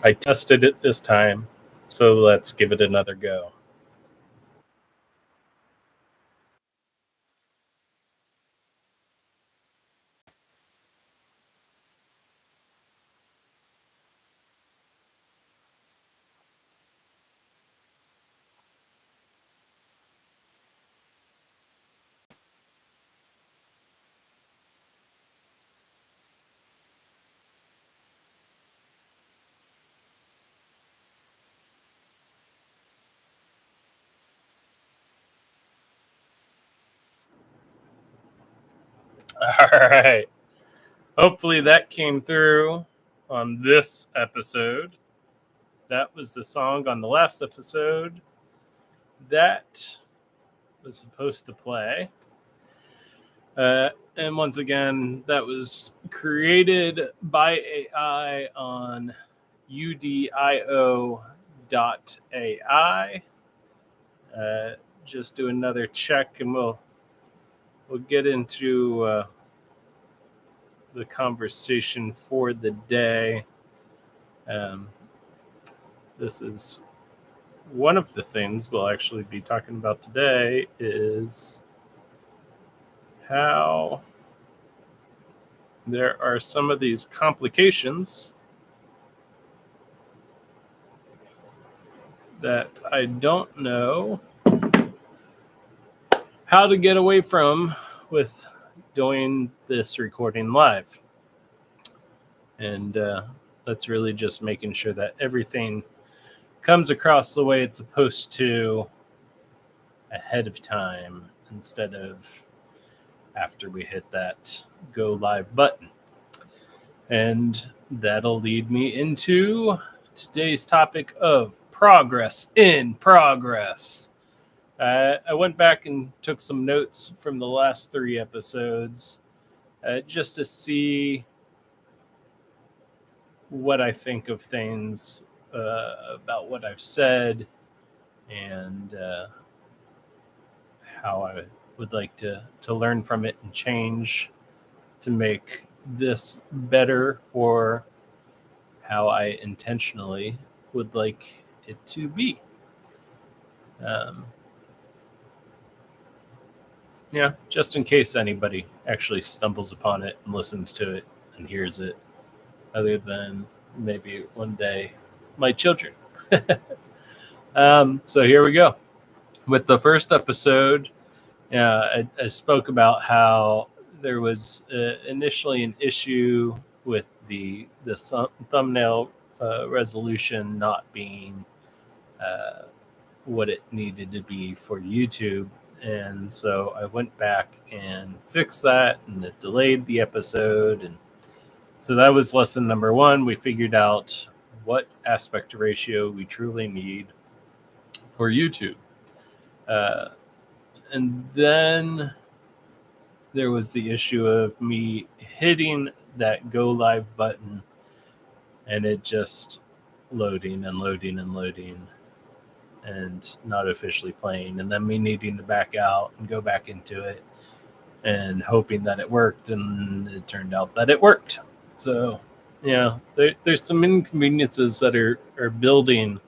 I tested it this time, so let's give it another go. All right. Hopefully that came through on this episode. That was the song on the last episode that was supposed to play. And once again, that was created by AI on udio.ai. Just do another check, and we'll get into the conversation for the day. Um, this is one of the things we'll actually be talking about today is how there are some of these complications that I don't know how to get away from with doing this recording live. And that's really just making sure that everything comes across the way it's supposed to ahead of time instead of after we hit that go live button. And that'll lead me into today's topic of progress in progress. I went back and took some notes from the last 3 episodes just to see what I think of things, about what I've said, and how I would like to learn from it and change to make this better for how I intentionally would like it to be. Yeah, just in case anybody actually stumbles upon it and listens to it and hears it, other than maybe one day my children. So here we go. With the first episode, I spoke about how there was initially an issue with the thumbnail resolution not being what it needed to be for YouTube. And so I went back and fixed that, and it delayed the episode. And so that was lesson number 1. We figured out what aspect ratio we truly need for YouTube. And then there was the issue of me hitting that go live button and it just loading and loading and loading and not officially playing, and then me needing to back out and go back into it and hoping that it worked, and it turned out that it worked. So yeah, there's some inconveniences that are building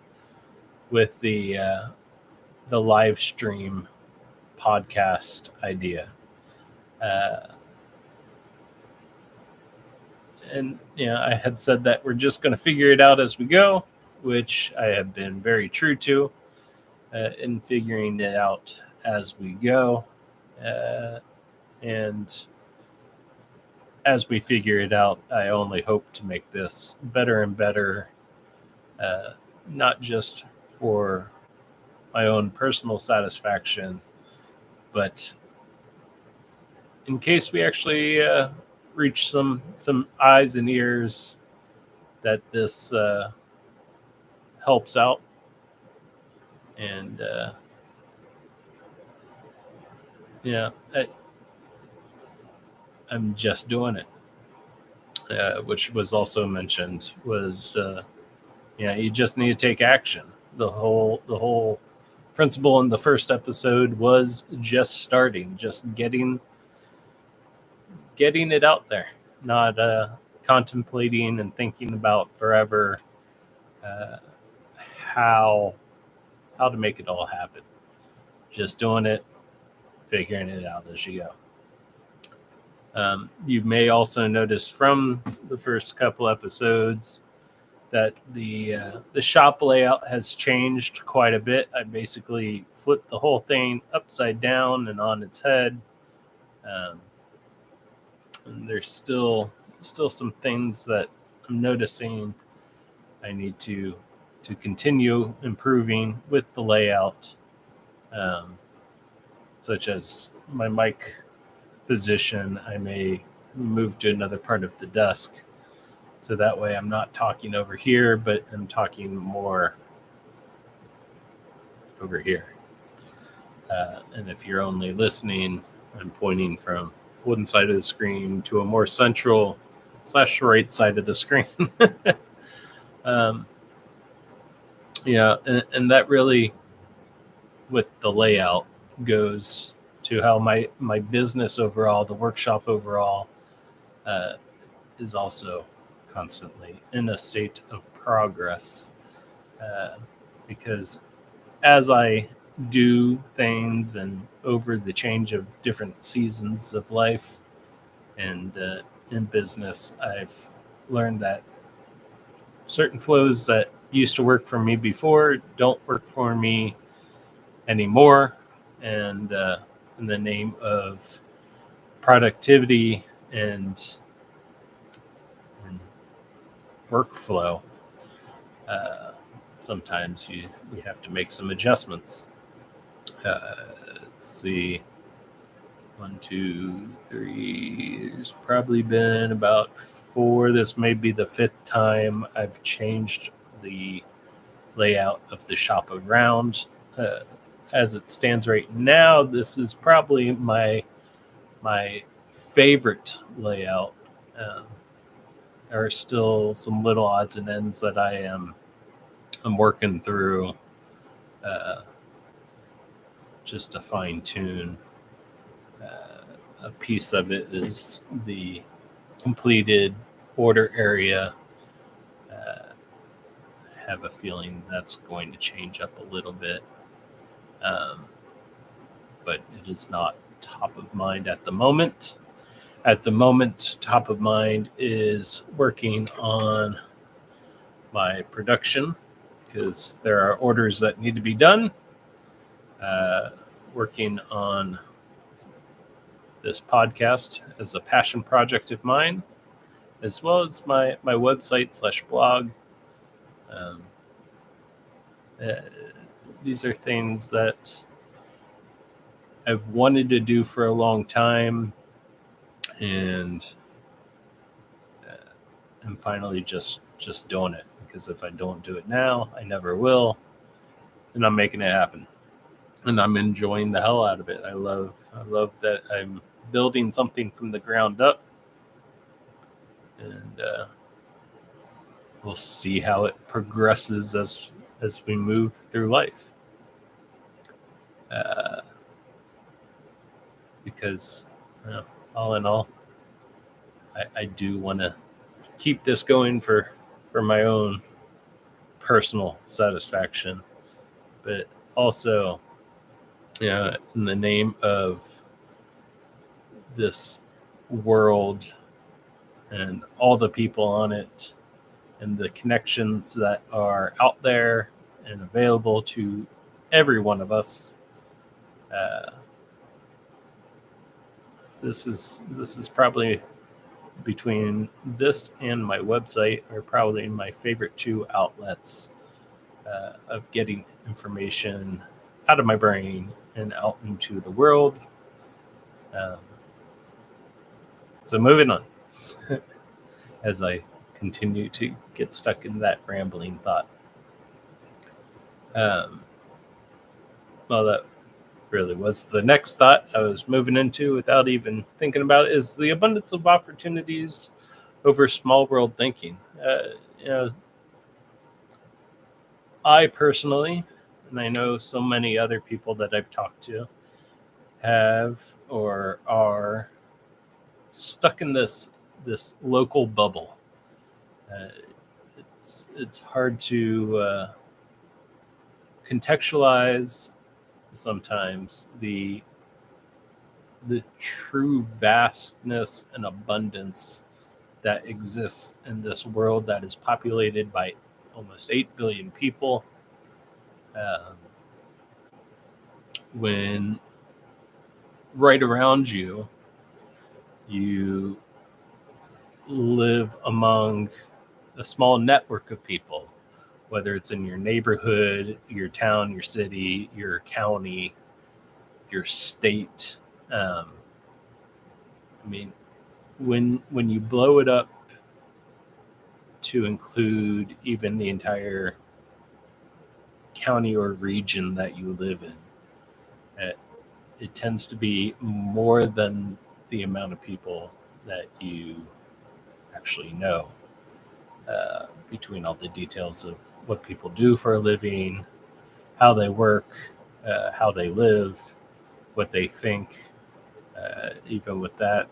with the live stream podcast idea. And I had said that we're just going to figure it out as we go, which I have been very true to in figuring it out as we go. And as we figure it out, I only hope to make this better and better, not just for my own personal satisfaction, but in case we actually reach some eyes and ears that this helps out. And I'm just doing it, which was also mentioned was you just need to take action. The whole principle in the first episode was just starting, just getting it out there, not contemplating and thinking about forever uh, how to make it all happen. Just doing it, figuring it out as you go. You may also notice from the first couple episodes that the shop layout has changed quite a bit. I basically flipped the whole thing upside down and on its head. And there's still some things that I'm noticing I need to continue improving with the layout, such as my mic position. I may move to another part of the desk, so that way I'm not talking over here, but I'm talking more over here. And if you're only listening, I'm pointing from one side of the screen to a more central / right side of the screen. Yeah, and that really, with the layout, goes to how my business overall, the workshop overall, is also constantly in a state of progress, because as I do things and over the change of different seasons of life and in business, I've learned that certain flows that used to work for me before don't work for me anymore. And in the name of productivity and workflow, sometimes you have to make some adjustments. Let's see. 1, 2, 3. It's probably been about 4. This may be the 5th time I've changed the layout of the shop around. As it stands right now, this is probably my favorite layout. There are still some little odds and ends that I'm working through, just to fine tune. A piece of it is the completed order area. I have a feeling that's going to change up a little bit, but it is not top of mind at the moment. At the moment, top of mind is working on my production, because there are orders that need to be done. Working on this podcast as a passion project of mine, as well as my website / blog. These are things that I've wanted to do for a long time, and I'm finally just doing it, because if I don't do it now, I never will, and I'm making it happen, and I'm enjoying the hell out of it. I love that I'm building something from the ground up, and we'll see how it progresses as we move through life. Because all in all, I do want to keep this going for my own personal satisfaction, but also, in the name of this world and all the people on it and the connections that are out there and available to every one of us. This is probably, between this and my website, are probably my favorite 2 outlets of getting information out of my brain and out into the world. So moving on, as I continue to get stuck in that rambling thought. Well, that really was the next thought I was moving into without even thinking about it, is the abundance of opportunities over small world thinking. I personally, and I know so many other people that I've talked to, have or are stuck in this local bubble. it's hard to contextualize sometimes the true vastness and abundance that exists in this world that is populated by almost 8 billion people. Um, when right around you, you live among a small network of people, whether it's in your neighborhood, your town, your city, your county, your state. I mean, when you blow it up to include even the entire county or region that you live in, it tends to be more than the amount of people that you actually know, between all the details of what people do for a living, how they work, how they live, what they think. Even with that,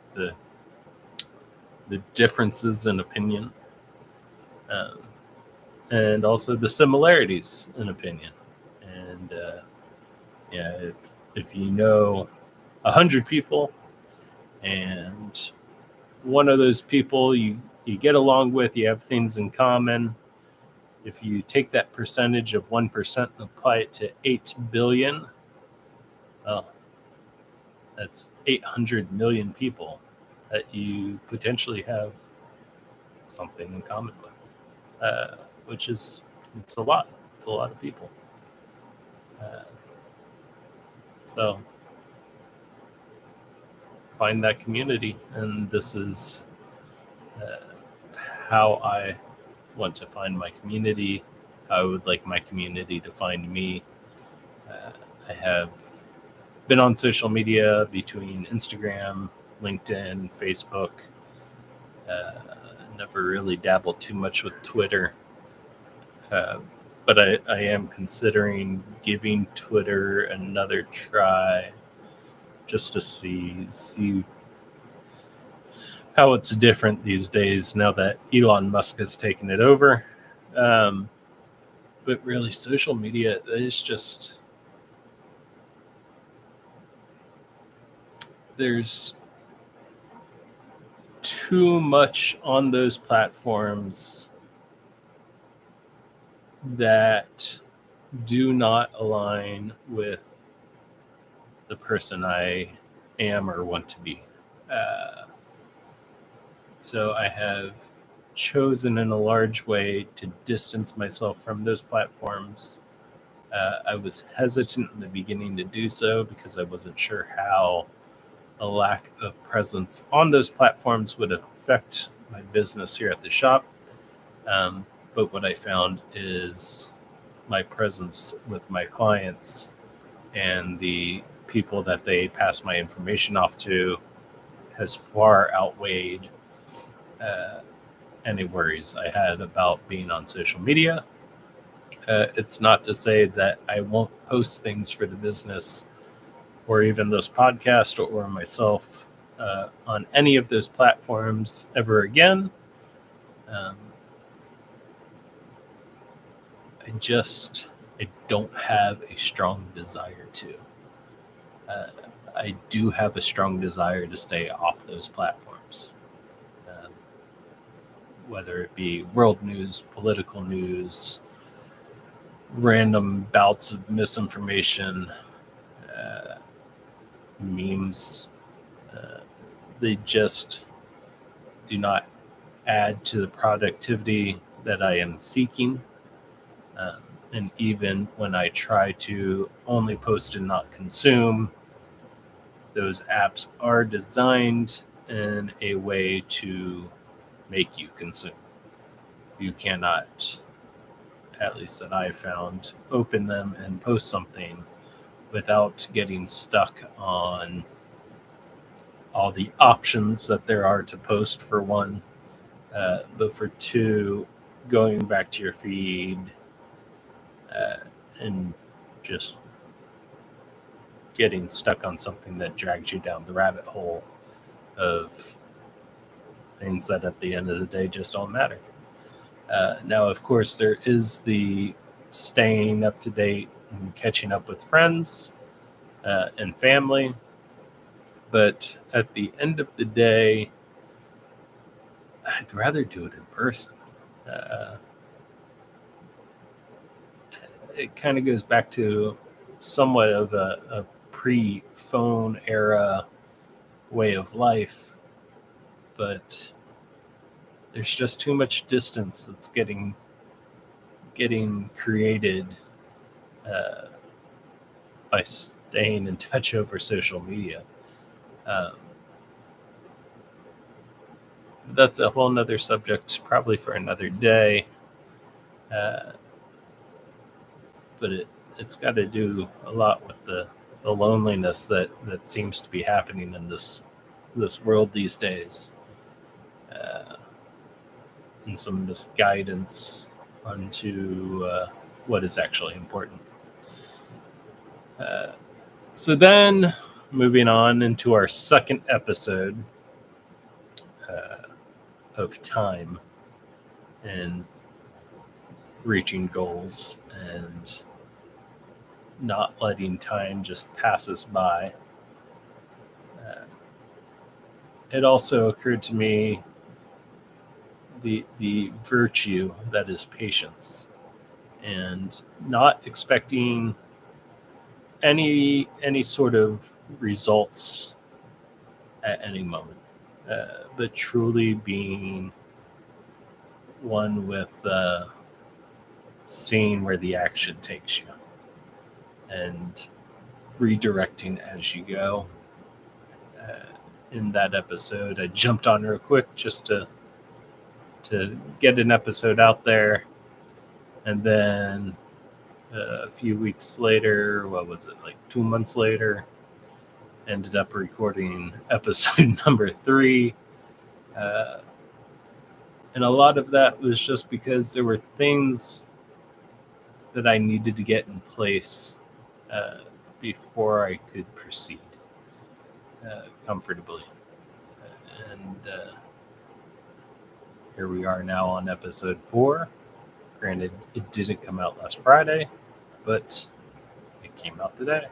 the differences in opinion, um, and also the similarities in opinion. And yeah, if you know 100 people, and one of those people you get along with, you have things in common. If you take that percentage of 1% and apply it to 8 billion, well, that's 800 million people that you potentially have something in common with, which is, it's a lot. It's a lot of people. Uh, so find that community, and this is uh, how I want to find my community. I would like my community to find me. I have been on social media between Instagram, LinkedIn, Facebook. Never really dabbled too much with Twitter, but I am considering giving Twitter another try, just to see how it's different these days now that Elon Musk has taken it over. But really, social media is just, there's too much on those platforms that do not align with the person I am or want to be. Uh, so I have chosen in a large way to distance myself from those platforms. I was hesitant in the beginning to do so because I wasn't sure how a lack of presence on those platforms would affect my business here at the shop. But what I found is my presence with my clients and the people that they pass my information off to has far outweighed any worries I had about being on social media. It's not to say that I won't post things for the business or even this podcast or myself on any of those platforms ever again. Um, I don't have a strong desire to. Uh, I do have a strong desire to stay off those platforms, um, whether it be world news, political news, random bouts of misinformation, uh, memes. Uh, they just do not add to the productivity that I am seeking. Um, and even when I try to only post and not consume, those apps are designed in a way to make you consume. You cannot, at least that I found, open them and post something without getting stuck on all the options that there are to post, for one. But for two, going back to your feed uh, and just getting stuck on something that drags you down the rabbit hole of things that at the end of the day just don't matter. Now, of course, there is the staying up to date and catching up with friends and family. But at the end of the day, I'd rather do it in person. Uh, it kind of goes back to somewhat of a pre-phone era way of life, but there's just too much distance that's getting created uh, by staying in touch over social media. Um, that's a whole nother subject, probably for another day. Uh, but it's got to do a lot with the loneliness that seems to be happening in this world these days, uh, and some misguidance onto what is actually important. Uh, so then, moving on into our second episode uh, of time and reaching goals and not letting time just pass us by. Uh, it also occurred to me the virtue that is patience and not expecting any sort of results at any moment, but truly being one with seeing where the action takes you and redirecting as you go. Uh, in that episode, I jumped on real quick just to get an episode out there, and then a few weeks later, what was it, like 2 months later, ended up recording episode number 3. Uh, and a lot of that was just because there were things that I needed to get in place uh, before I could proceed comfortably. And here we are now on episode 4. Granted, it didn't come out last Friday, but it came out today.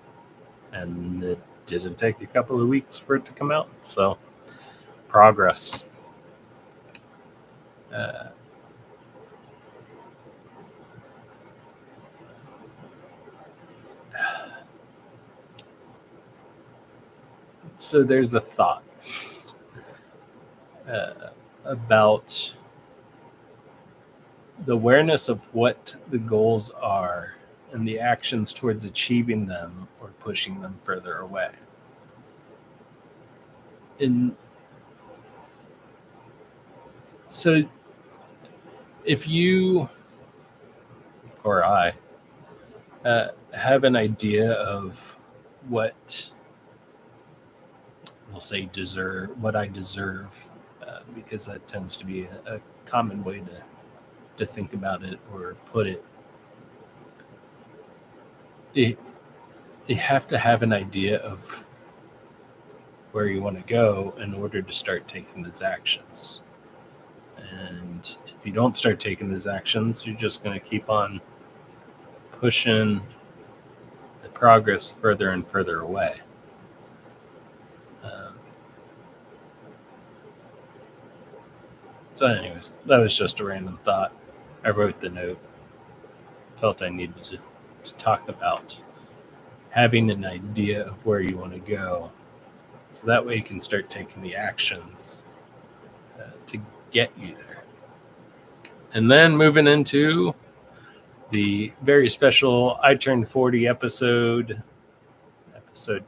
And it didn't take a couple of weeks for it to come out. So, progress. So there's a thought about the awareness of what the goals are and the actions towards achieving them or pushing them further away. And so if you or I have an idea of what we'll say what I deserve, because that tends to be a common way to think about it or put it. You have to have an idea of where you want to go in order to start taking those actions. And if you don't start taking those actions, you're just going to keep on pushing the progress further and further away. So anyways, that was just a random thought. I wrote the note. Felt I needed to talk about having an idea of where you want to go. So that way you can start taking the actions to get you there. And then moving into the very special I Turned 40 episode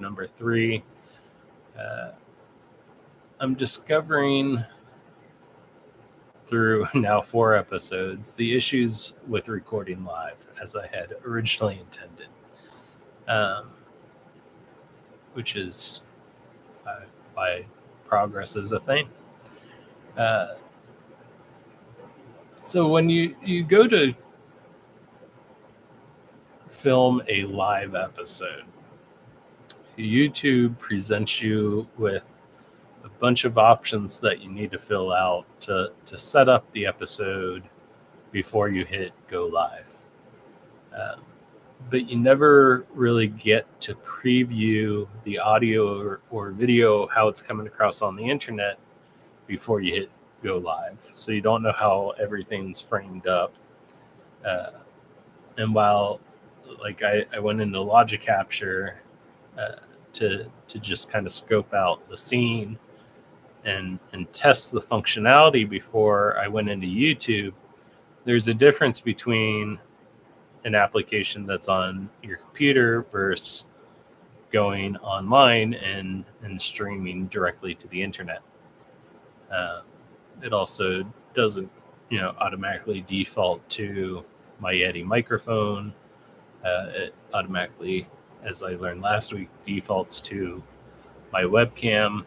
number 3. I'm discovering through now 4 episodes the issues with recording live as I had originally intended, which is why progress is a thing. So when you go to film a live episode, YouTube presents you with a bunch of options that you need to fill out to set up the episode before you hit go live. But you never really get to preview the audio or video, how it's coming across on the internet before you hit go live. So you don't know how everything's framed up. And while like I went into Logic Capture to just kind of scope out the scene and test the functionality before I went into YouTube, there's a difference between an application that's on your computer versus going online and streaming directly to the internet. It also doesn't, automatically default to my Yeti microphone. It automatically, as I learned last week, defaults to my webcam.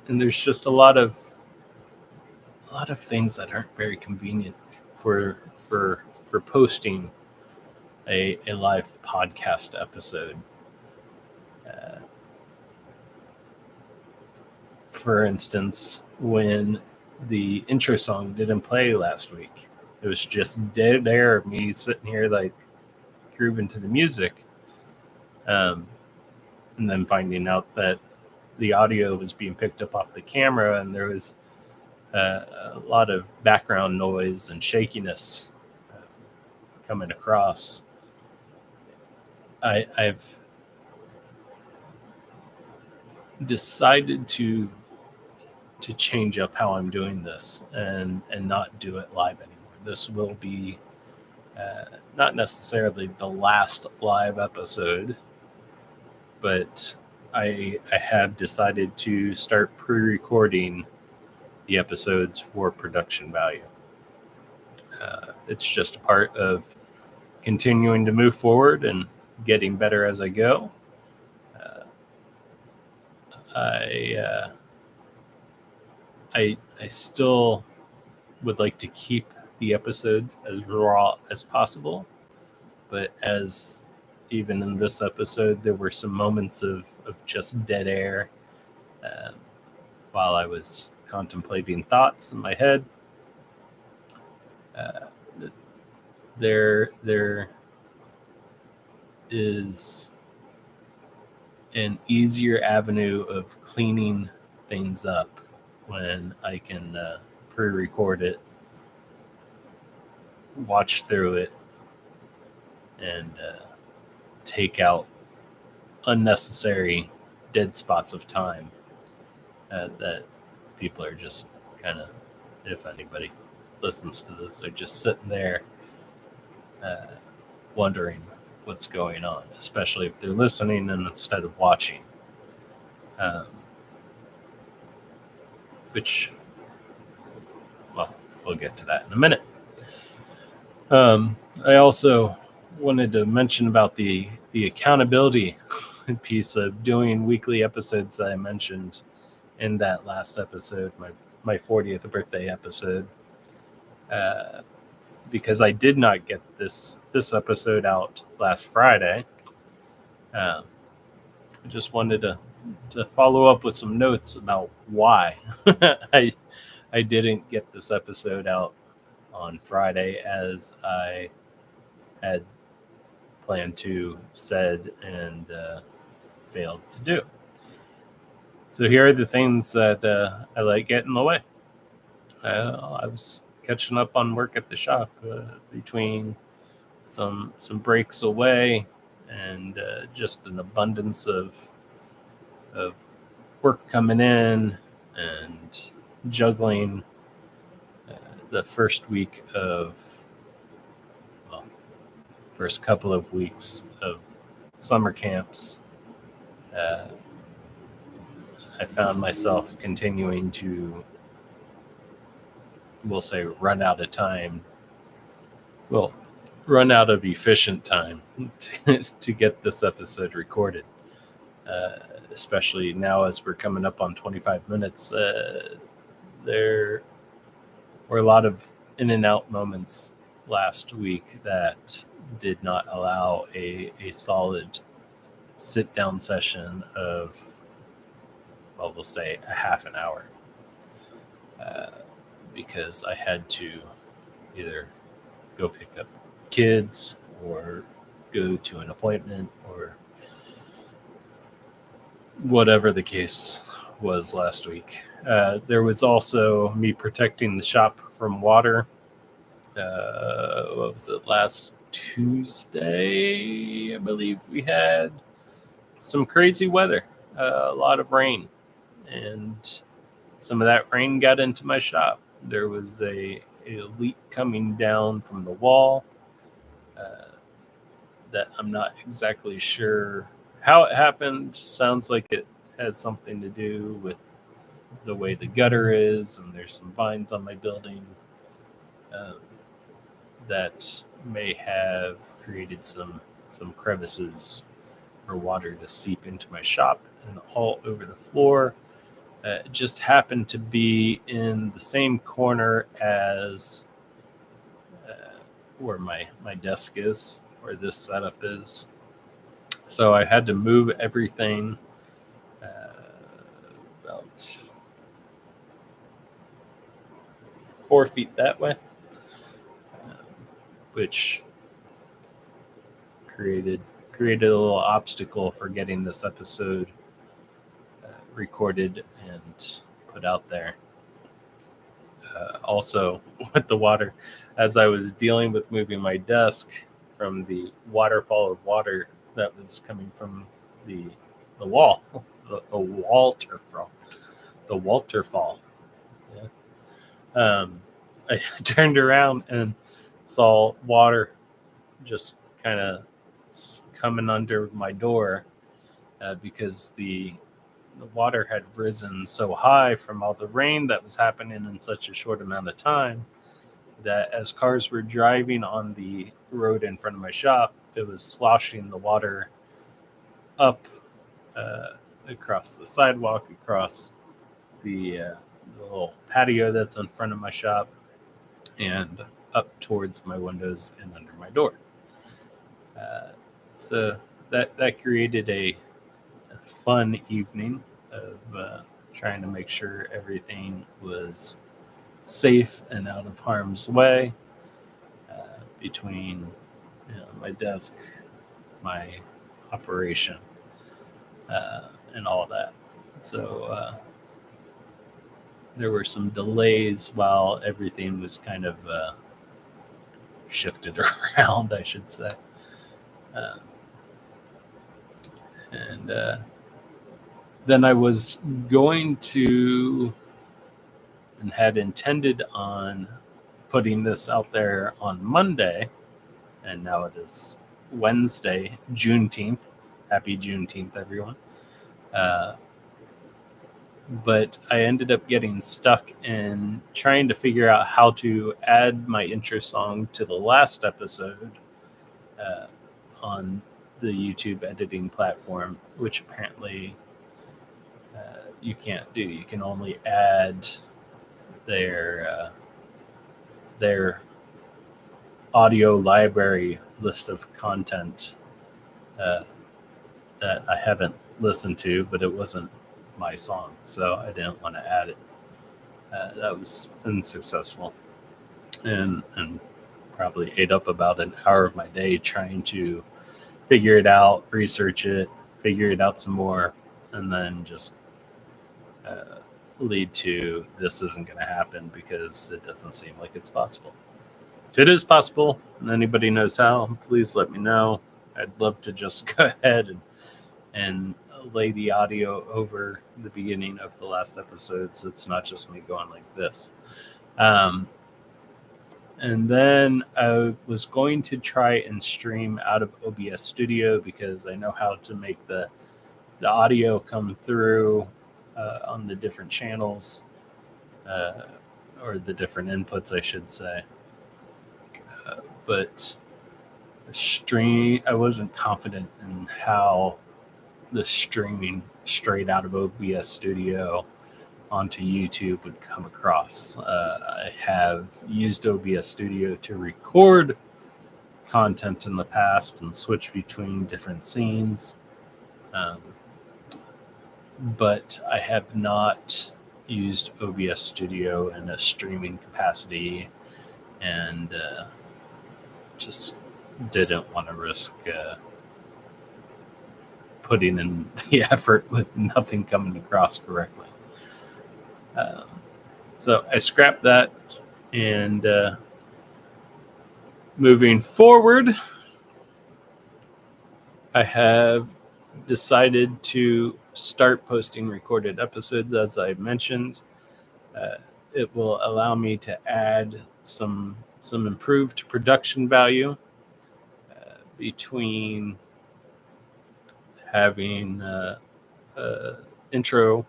And there's just a lot of things that aren't very convenient for posting a live podcast episode. For instance, when the intro song didn't play last week, it was just dead air of me sitting here like grooving to the music, and then finding out that the audio was being picked up off the camera, and there was a lot of background noise and shakiness coming across. I've decided to change up how I'm doing this and not do it live anymore. This will be not necessarily the last live episode, but I have decided to start pre-recording the episodes for production value. It's just a part of continuing to move forward and getting better as I go. I still would like to keep the episodes as raw as possible, but as even in this episode, there were some moments of just dead air while I was contemplating thoughts in my head. There is an easier avenue of cleaning things up when I can pre-record it, watch through it, and take out unnecessary dead spots of time that people are just kind of, if anybody listens to this, they're just sitting there wondering what's going on, especially if they're listening and instead of watching. Which, well, we'll get to that in a minute. I also wanted to mention about the accountability piece of doing weekly episodes that I mentioned in that last episode, my 40th birthday episode, because I did not get this episode out last Friday. I just wanted to follow up with some notes about why I didn't get this episode out on Friday as I had planned to, said, and failed to do. So here are the things that I let get in the way. I was catching up on work at the shop between some breaks away and just an abundance of work coming in and juggling the first couple of weeks of summer camps. I found myself continuing to, we'll say, run out of time. Well, run out of efficient time to get this episode recorded. Especially now as we're coming up on 25 minutes, there were a lot of in and out moments last week that did not allow a solid sit down session of, well, we'll say a half an hour. because I had to either go pick up kids or go to an appointment or whatever the case was last week. There was also me protecting the shop from water. What was it, last Tuesday? I believe we had some crazy weather, a lot of rain, and some of that rain got into my shop. There was a leak coming down from the wall that I'm not exactly sure how it happened. Sounds like it has something to do with the way the gutter is, and there's some vines on my building um, that may have created some crevices for water to seep into my shop and all over the floor. It just happened to be in the same corner as where my desk is, where this setup is. So I had to move everything about 4 feet that way, which created a little obstacle for getting this episode recorded and put out there. Also, with the water, as I was dealing with moving my desk from the waterfall of water that was coming from the wall, the waterfall, the waterfall. Yeah. I turned around and saw water just kind of coming under my door because the water had risen so high from all the rain that was happening in such a short amount of time that as cars were driving on the road in front of my shop, it was sloshing the water up across the sidewalk, across the little patio that's in front of my shop, and up towards my windows and under my door. So that created a fun evening of trying to make sure everything was safe and out of harm's way between my desk, my operation, and all that. So there were some delays while everything was kind of shifted around, I should say. And then I was going to and had intended on putting this out there on Monday, and now it is Wednesday, Juneteenth. Happy Juneteenth, everyone. But I ended up getting stuck in trying to figure out how to add my intro song to the last episode on the YouTube editing platform, which apparently you can't do. You can only add their audio library list of content that I haven't listened to, but it wasn't my song, so I didn't want to add it. That was unsuccessful, and probably ate up about an hour of my day trying to figure it out, research it, figure it out some more, and then just lead to this isn't going to happen because it doesn't seem like it's possible. If it is possible and anybody knows how, please let me know. I'd love to just go ahead and lay the audio over the beginning of the last episode so it's not just me going like this. And then I was going to try and stream out of OBS Studio because I know how to make the audio come through on the different channels or the different inputs, I should say. But stream, I wasn't confident in how the streaming straight out of OBS Studio onto YouTube would come across. I have used OBS Studio to record content in the past and switch between different scenes, but I have not used OBS Studio in a streaming capacity, and just didn't want to risk putting in the effort with nothing coming across correctly. So I scrapped that, and moving forward, I have decided to start posting recorded episodes, as I mentioned. It will allow me to add some improved production value between having intro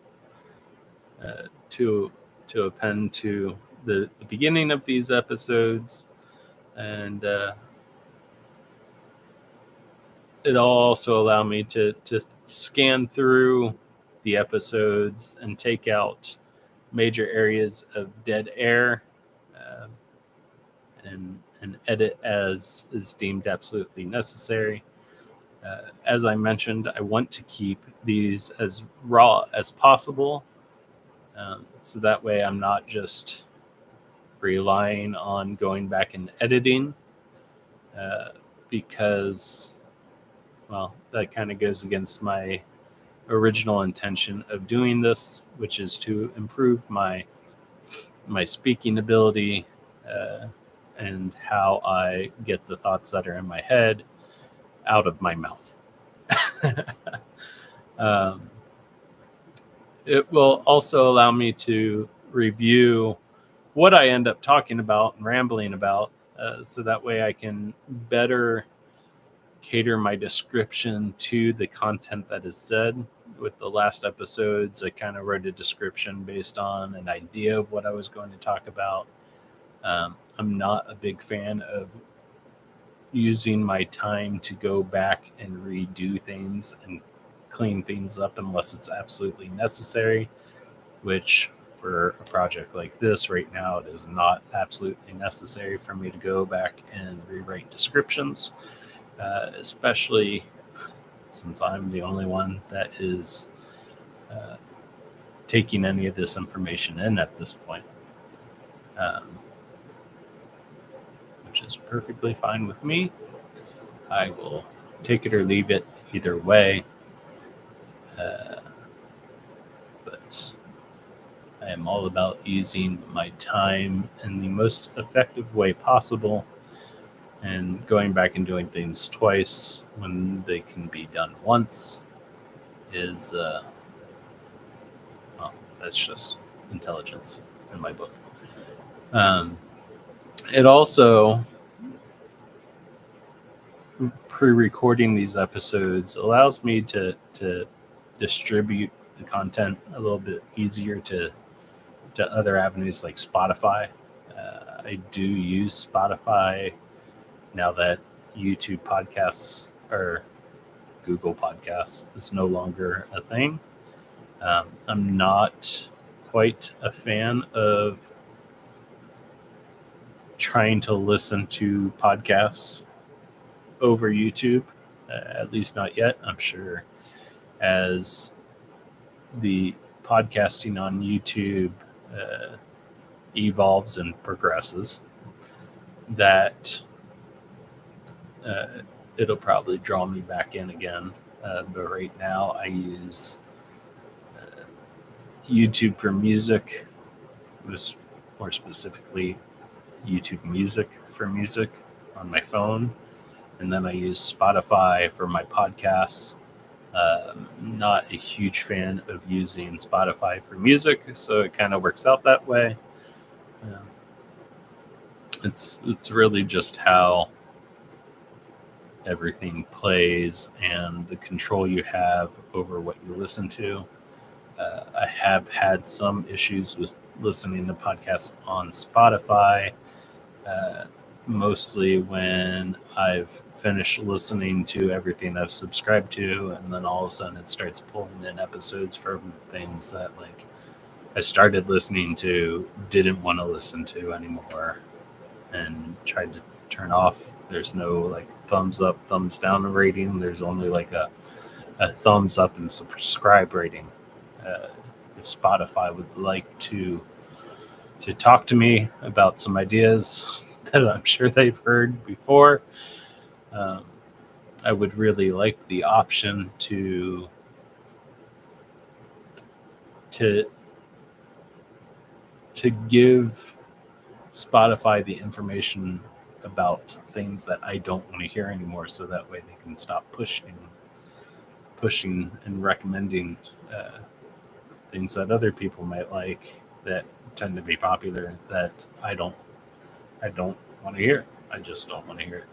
to append to the beginning of these episodes, and it'll also allow me to scan through the episodes and take out major areas of dead air, and edit as is deemed absolutely necessary. As I mentioned, I want to keep these as raw as possible, so that way I'm not just relying on going back and editing, because, well, that kind of goes against my original intention of doing this, which is to improve my speaking ability, and how I get the thoughts that are in my head out of my mouth. It will also allow me to review what I end up talking about and rambling about, so that way I can better cater my description to the content that is said. With the last episodes, I kind of wrote a description based on an idea of what I was going to talk about. I'm not a big fan of using my time to go back and redo things and clean things up unless it's absolutely necessary, which for a project like this right now, it is not absolutely necessary for me to go back and rewrite descriptions, especially since I'm the only one that is taking any of this information in at this point, which is perfectly fine with me. I will take it or leave it either way, but I am all about using my time in the most effective way possible, and going back and doing things twice when they can be done once is, well, that's just intelligence in my book. It also, pre-recording these episodes allows me to distribute the content a little bit easier to other avenues like Spotify. I do use Spotify now that YouTube podcasts or Google Podcasts is no longer a thing. I'm not quite a fan of trying to listen to podcasts over YouTube, at least not yet. I'm sure as the podcasting on YouTube evolves and progresses, that it'll probably draw me back in again. But right now I use YouTube for music, more specifically YouTube Music for music on my phone. And then I use Spotify for my podcasts. Not a huge fan of using Spotify for music, so it kind of works out that way. It's really just how everything plays and the control you have over what you listen to. I have had some issues with listening to podcasts on Spotify, mostly when I've finished listening to everything I've subscribed to, and then all of a sudden it starts pulling in episodes from things that, like, I started listening to, didn't want to listen to anymore, and tried to turn off. There's no like thumbs up, thumbs down rating. There's only like a thumbs up and subscribe rating. Spotify would like to talk to me about some ideas that I'm sure they've heard before, I would really like the option to give Spotify the information about things that I don't want to hear anymore, so that way they can stop pushing and recommending things that other people might like that tend to be popular that I don't want to hear. I just don't want to hear it.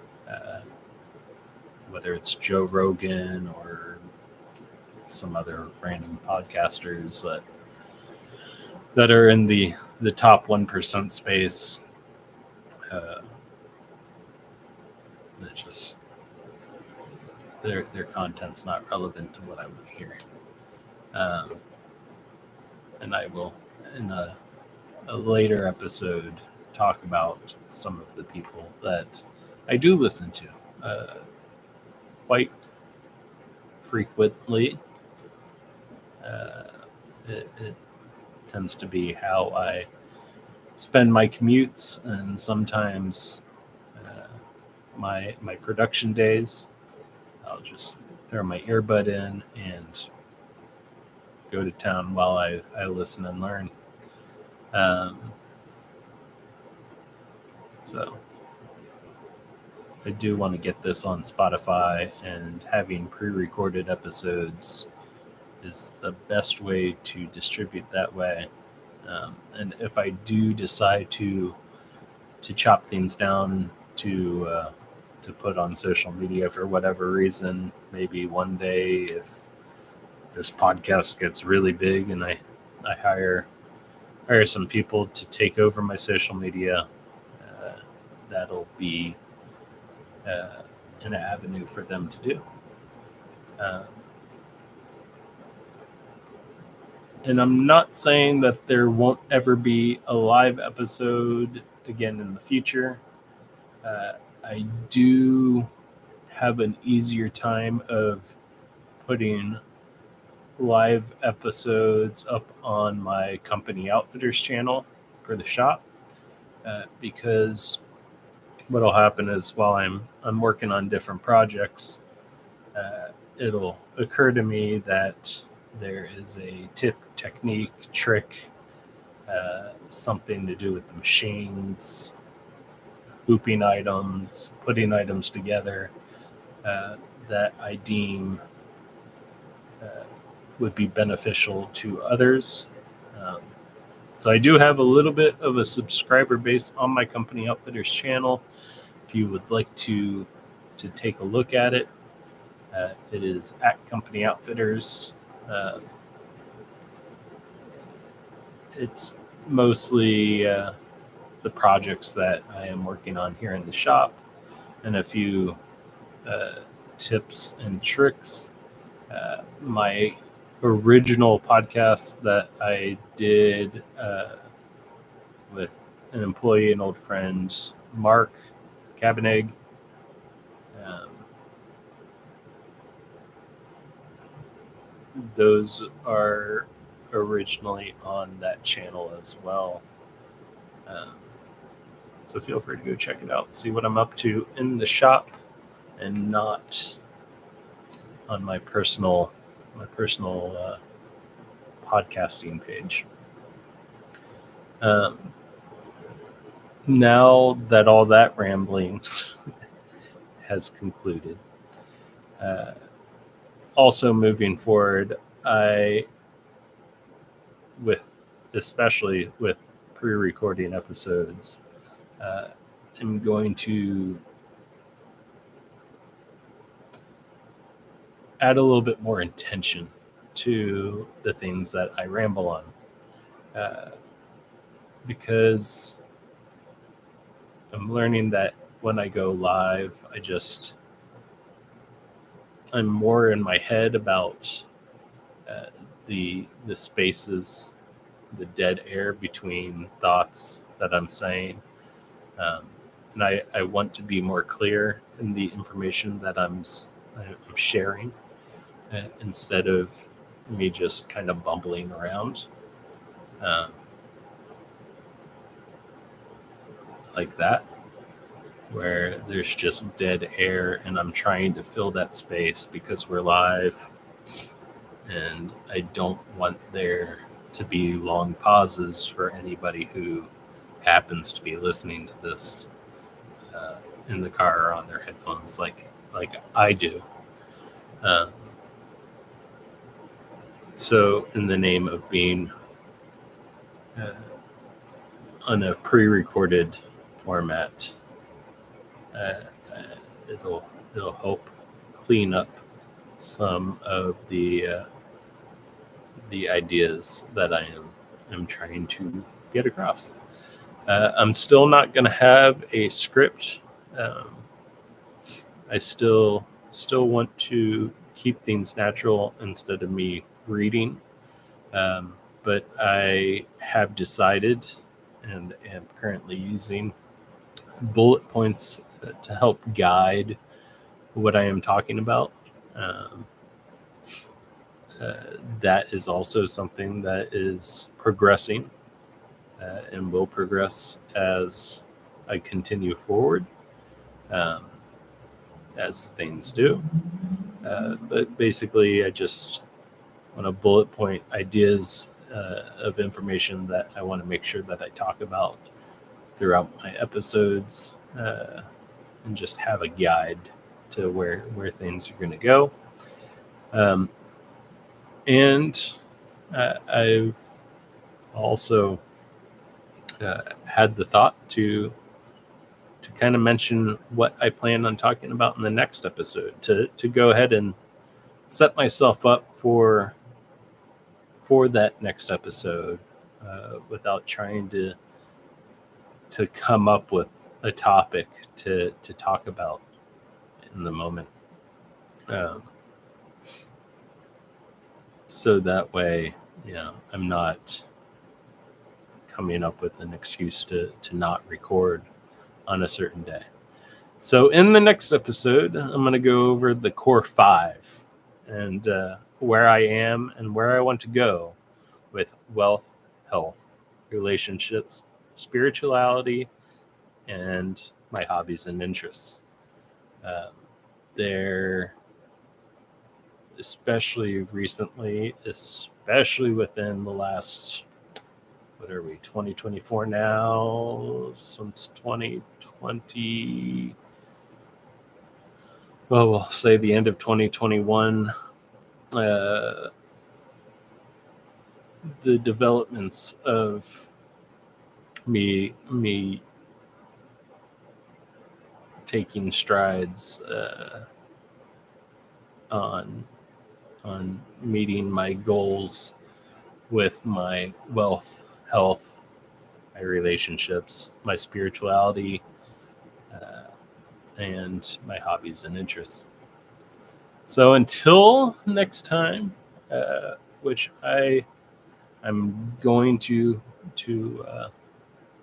Whether it's Joe Rogan or some other random podcasters that are in the top 1% space, that just their content's not relevant to what I want to hear. And I will, in a later episode, talk about some of the people that I do listen to quite frequently. It tends to be how I spend my commutes, and sometimes my production days. I'll just throw my earbud in and go to town while I listen and learn. So I do want to get this on Spotify, and having pre-recorded episodes is the best way to distribute that way. And if I do decide to chop things down to put on social media for whatever reason, maybe one day if this podcast gets really big and I hire some people to take over my social media, that'll be an avenue for them to do. And I'm not saying that there won't ever be a live episode again in the future. I do have an easier time of putting live episodes up on my company outfitters channel for the shop, because what'll happen is while I'm working on different projects, it'll occur to me that there is a tip, technique, trick, something to do with the machines, hooping items, putting items together, that I deem would be beneficial to others. So I do have a little bit of a subscriber base on my company outfitters channel. If you would like to take a look at it, it is at Company Outfitters. It's mostly the projects that I am working on here in the shop, and a few tips and tricks. My original podcast that I did with an employee and old friend, Mark Cabaneg, those are originally on that channel as well. So feel free to go check it out and see what I'm up to in the shop, and not on my personal podcasting page. Now that all that rambling has concluded, also moving forward, especially with pre-recording episodes, I'm going to add a little bit more intention to the things that I ramble on, because I'm learning that when I go live, I'm more in my head about the spaces, the dead air between thoughts that I'm saying, and I want to be more clear in the information that I'm sharing, instead of me just kind of bumbling around like that, where there's just dead air and I'm trying to fill that space because we're live, and I don't want there to be long pauses for anybody who happens to be listening to this in the car or on their headphones like I do. So in the name of being on a pre-recorded format, it'll help clean up some of the ideas that I am trying to get across. I'm still not going to have a script. I still want to keep things natural instead of me reading. But I have decided and am currently using bullet points to help guide what I am talking about. That is also something that is progressing and will progress as I continue forward, as things do. But basically, I just want to bullet point ideas of information that I want to make sure that I talk about throughout my episodes, and just have a guide to where things are going to go. And I also had the thought to kind of mention what I plan on talking about in the next episode, to go ahead and set myself up for that next episode without trying to come up with a topic to talk about in the moment. So that way, I'm not coming up with an excuse to not record on a certain day. So in the next episode, I'm going to go over the core 5 and where I am and where I want to go with wealth, health, relationships, spirituality, and my hobbies and interests. They're especially recently, especially within the last, 2024 now, since 2020, well, we'll say the end of 2021, the developments of me taking strides on meeting my goals with my wealth, health, my relationships, my spirituality, and my hobbies and interests. So until next time, which I'm going to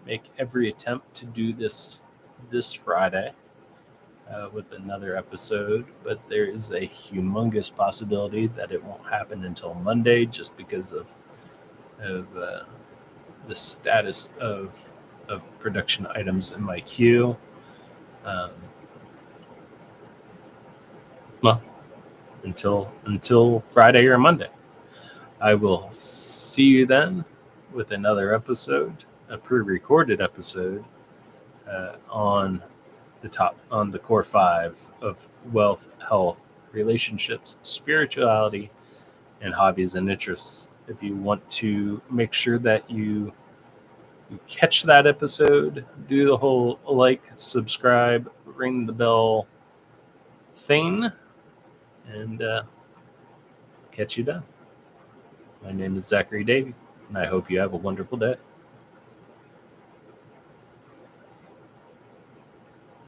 make every attempt to do this Friday with another episode, but there is a humongous possibility that it won't happen until Monday, just because of the status of production items in my queue. Well, until Friday or Monday. I will see you then with another episode, a pre-recorded episode on the core 5 of wealth, health, relationships, spirituality, and hobbies and interests. If you want to make sure that you catch that episode, do the whole subscribe, ring the bell thing, and catch you then. My name is Zachary Davey, and I hope you have a wonderful day.